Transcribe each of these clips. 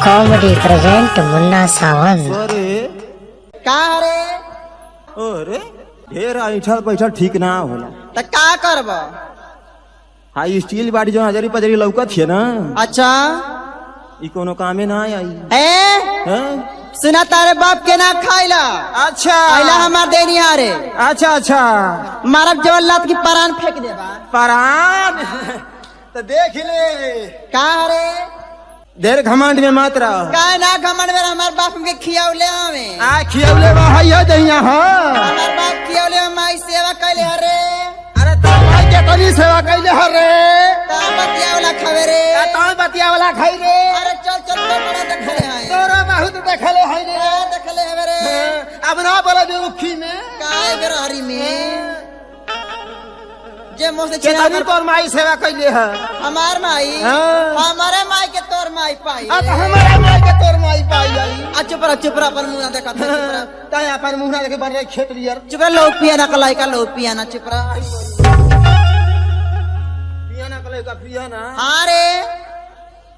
Comedy present मुन्ना सावन। अरे का रे अरे ढेर ऐठल पैठल ठीक ना होला। त का करब? हाई स्टील बाड़ी जो हजारी पजरी लौकत है ना, अच्छा ई कोनो कामे ना आई। ए सुना तारे बाप के ना खाइला। अच्छा आइला हमार देनी रे। अच्छा अच्छा मारब जवल्लात की परान फेंक देबा। परान तो देख ले का रे ढेर घमंड में मत रह। का ना घमंड में हमार बाप के खियावले आवे। आ खियौले बा हइया दहिया हो। हमार बाप खियावले माई सेवा कइले हरे। अरे तो भाई के तनी सेवा कइले हरे। ता बतियावला खावे रे। तो बतिया वाला खाई रे। अरे चल चल बड़ा देखले हैं। तोरा बहुत देखले हई रे। देखले हवे रे। अब ना बोले बेउखी में काय बेरहरी में जे मोसे के तनी तोर माई सेवा कइले है। हमार माई हाँ। हमारे माई के तोर माई पाई। आ तो हमारे माई के तोर माई पाई आई। चुप रहा पर मुंह ना देखा था। ताय अपन मुंह ना देखे बन रहे खेत लियर। चुप रहा लोग पियाना कलाई का लोग पियाना चुप रहा। पियाना कले का पियाना। हाँ रे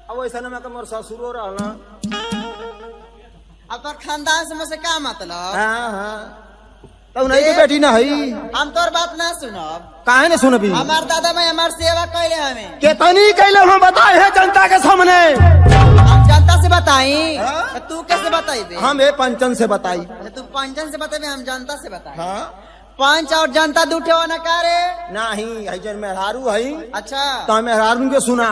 अब ऐसा ना मैं मोर ससुरो रहला। अब तोर खानदान से मुझसे क्या मतलब? हां हां तो नहीं की बेटी ना हई। हम तोर बात ना सुनब। काहे ने सुनबी? हमार दादा मैं हमार सेवा कैले हमें। के तनी कइले हम बताए है जनता के सामने। हम जनता से बताई। हाँ? तो तू कैसे बताई? हम ए पंचन से बताई। तू पंचन से बताई हम जनता से बताई। हां पंच और जनता दूठे हो ना का रे? नहीं हई जन मेहरारू हई। अच्छा तो मेहरारू के सुना।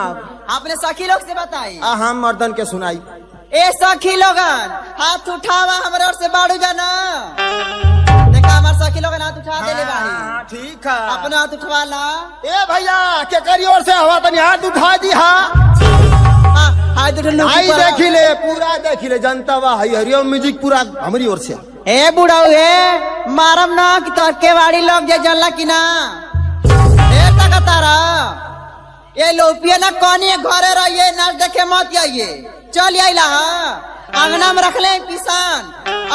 आपने सखी लोग से बताई। आ हम मर्दन के सुनाई। ए सखी लोगन हाथ उठावा हमरे ओर से बाड़ू जाना। देखा हमार सखी लोगन हाथ उठा देले बाड़ी। हां ठीक है। अपना हाथ उठवा ला। ए भैया के करी ओर से हवा तनी हाथ उठा दी। हां हाथ उठा लो। आई देखी ले पूरा देखी ले जनता वा हई हरिओम म्यूजिक पूरा हमारी ओर से। ए बुढ़ाऊ ए मारम ना कि तो के बाड़ी लोग जे जल्ला कि ना। ए तकतारा ये लोपिया ना कोनी घरे रहिए नाच देखे मत आइए। चल आइला आंगना में रख ले पिसान।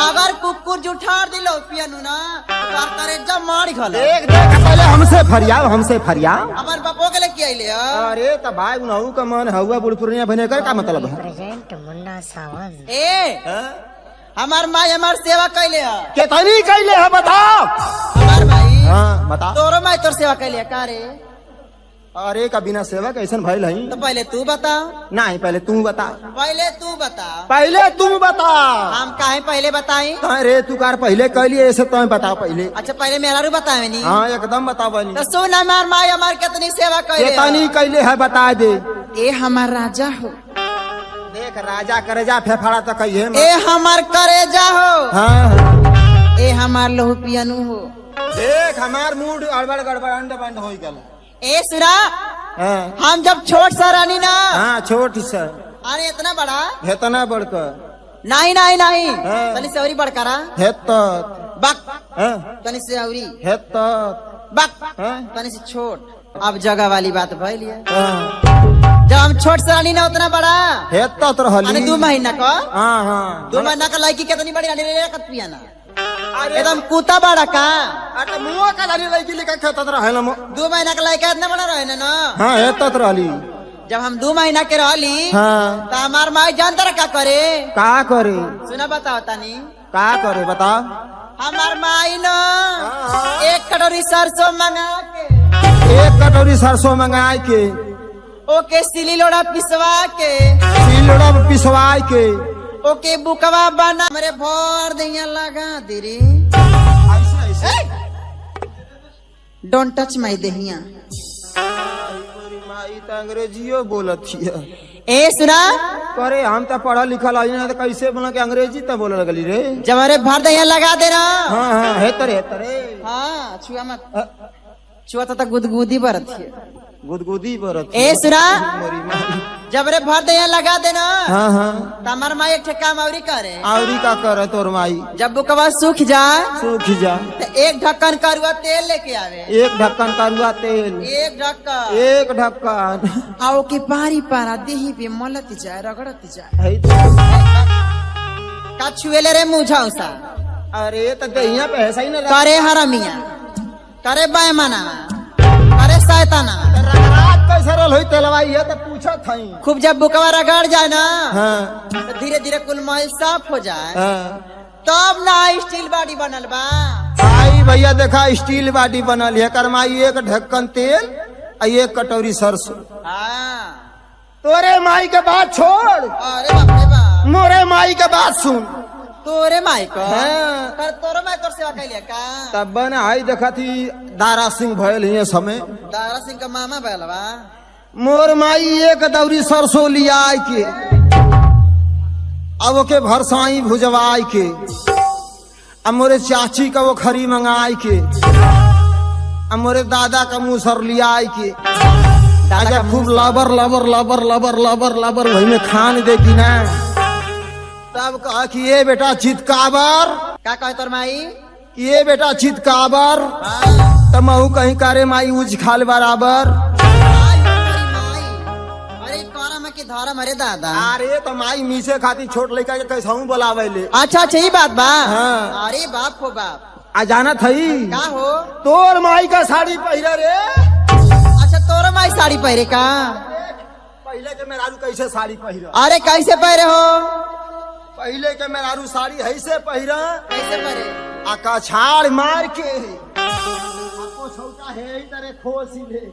अगर कुकुर जुठार दी लोपिया नु ना तो करे जब मार खले। देख देख पहले हमसे फरिया। हमार बापो के लिए आइले। अरे तो भाई उनहु का मन हुआ बुढ़पुरिया बने कर का मतलब है? प्रेजेंट मुन्ना सावन। ए हमार माई हमार सेवा कैले है। के तनी कइले है बताओ। हमार भाई हां बता। तोरो माई तोर सेवा कैले का रे? अरे का बिना सेवा कैसन भइल हई? तो पहले तू बता। नहीं पहले तू बता। पहले तू बता। पहले तू बता। हम काहे पहले बताई? अरे तू कार पहले कइली ऐसे तो बता पहले। अच्छा पहले मेरा बतावे नी। हां एकदम बतावनी। तो सुन हमार माई हमार कितनी सेवा के कैले। तनी कइले है बता दे। ए हमार राजा हो। देख राजा करेजा फेफड़ा तो कहिए ए हमार करेजा हो। हां ए हमार लहू पियनु हो। देख हमार मूड अड़बड़ गड़बड़ अंड बंड होई गेल। ए सुना हां हम जब छोट सा रानी ना। हां छोट सा अरे इतना बड़ा हेतना बड़का। नहीं नहीं नहीं हाँ। तनी सेवरी बड़कारा हेत बक हां तनी सेवरी हेत बक हां तनी से छोट। अब जगह वाली बात भइल है। हां जब हम छोट सा रानी ना उतना बड़ा हेत तो रहली। अरे 2 महीना का हां हां 2 महीना का लड़की कितनी बड़ी रानी रे कत पियाना। एकदम कुत्ता बड़ा का। अरे मुंह का लाली लगी लेके खेतत रहल हम। 2 महीना का लड़का इतना बड़ा रहे ना। हां हेतत रहली। जब हम 2 महीना के रहली हां तो हमार माई जानता रहा क्या करे? का करे? सुना बताओ तानी। का करे बता। हमार माई ना हाँ। 1 कटोरी सरसों मंगा के। 1 कटोरी सरसों मंगाई के। ओके सिली लोड़ा पिसवा के। सिलड़ा पिसवाई के। ओके बुकवा बना मेरे भर दिया लगा दे रे। ऐसे ऐसे डोंट टच माई देहिया। मेरी माई तो अंग्रेजियो बोलत हिया। ए सुना करे हम तो पढ़ा लिखल आई ना तो कैसे बोला कि अंग्रेजी तो बोले लगली रे। जब हमारे भर दिया लगा दे ना। हां हां हेतरे हेतरे। हाँ छुआ मत। छुआ तो गुदगुदी बरत है। गुदगुदी बरत। ए सुना मेरी माई जब रे भर दिया लगा देना। हां हां तो हमार माई एक काम और करे। आवरी का करे तोर माई? जब बुकवा सूख जाए सूख जा तो 1 ढक्कन करुआ तेल लेके आवे। 1 ढक्कन करुआ तेल। 1 ढक्कन 1 ढक्कन। आओ के पारी पारा देही पे मलत जाए रगड़त जाए। है तो। का छुएले रे मुझाऊ सा। अरे तो दहिया पे ऐसा ही ना करे हरमिया करे बैमाना करे शैताना। रगरात कैसे रल हुई तेलवाई है तो पूछा था। खूब जब बुकवा रगड़ जाए ना हाँ तो धीरे धीरे कुल महल साफ हो जाए हाँ। तब ना स्टील बॉडी बनल बा। आई भैया देखा स्टील बाटी बनल है करमाई एक ढक्कन तेल और एक कटोरी सरसों। हाँ तोरे माई के बात छोड़, अरे बाप रे बाप, मोरे माई के बात सुन। तोरे माई को हाँ। पर तोरे माई तोर सेवा कैलिया का। तब बन आई देखा थी दारा सिंह भयल हिये समय। दारा सिंह का मामा बैलवा। मोर माई एक दौरी सरसों लिया आई के अब ओके भरसाई भुजवाई के अब मोरे चाची का वो खरी मंगाई के अब मोरे दादा का मुसर लिया आई के दादा खूब लबर लबर लबर लबर लबर लबर वही में खान देगी ना। तब कहा कि ये बेटा चितकाबर, का कहे तोर माई। कि ये बेटा चितकाबर हाँ। तब महू कहीं करे माई उज खाल बराबर। आई, तेरी माई। अरे करम की धर्म अरे दादा। अरे तो माई मीसे खाती छोट लड़का के कैसा बोलावे ले। अच्छा अच्छा ही बात बा। हाँ। अरे बाप हो बाप। आ जाना थई का हो तोर माई का साड़ी पहिरा रे। अच्छा तोर माई साड़ी पहरे का। पहले के मेहरारू कैसे साड़ी पहिरा, अरे कैसे पहरे हो। पहले के मेहरारू साड़ी ऐसे पहिरा कैसे पहरे। आ कछाड़ मार के आपको छौटा है ही तरह खोसी ले।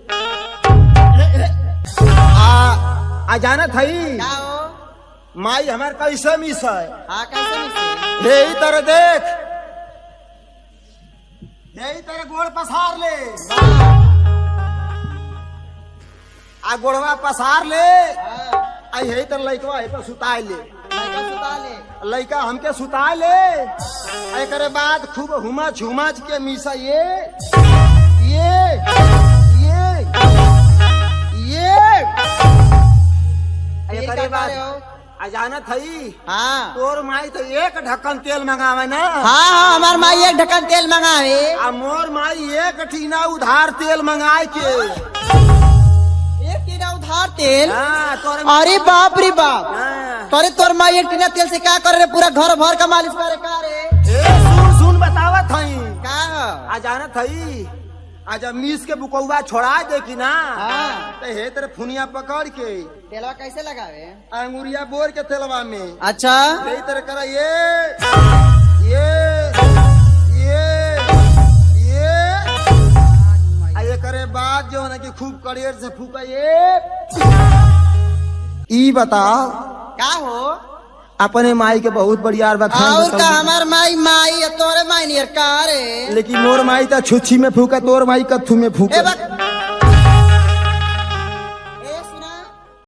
आ जाना थई का हो। माई हमार कैसे मिस है। हाँ कैसे मिसे। यही तरह देख, यही तरह गोड़ पसार ले आ गोड़वा पसार ले हाँ। आ यही तरह लइकवा है तो सुताए ले। लड़का सुता ले। लइका हमके सुताए ले एकरे बाद खूब हुमच हुमच के मिसा ये फिर एकरे का बाद करे हो? अजाना थई हाँ तोर माई तो एक ढक्कन तेल मंगावे ना। हाँ हाँ हमार माई एक ढक्कन तेल मंगावे। आ मोर माई एक टीना उधार तेल मंगाए के। एक टीना उधार तेल। हाँ, तोर अरे बाप रे बाप। हाँ। अरे तोर माई एक टीना तेल से क्या करे रे, पूरा घर भर का मालिश करे का रे। ए, सुन सुन बतावत हई का हो? आ जानत हई आज मीस के बुकौवा छोड़ा दे की ना हाँ। तो हे तेरे फुनिया पकड़ के तेलवा कैसे लगावे। अंगुरिया बोर के तेलवा में अच्छा यही तरह करा ये आ ये करे बाद जो है ना कि खूब कड़ेर से फूका ये। ई बता का हो। अपने माई के बहुत बढ़िया बखान और बताऊ। का हमार माई माई तोरे माई नियर का रे। लेकिन मोर माई तो छुच्छी में फूका तोर माई कथू में ए फूका। बक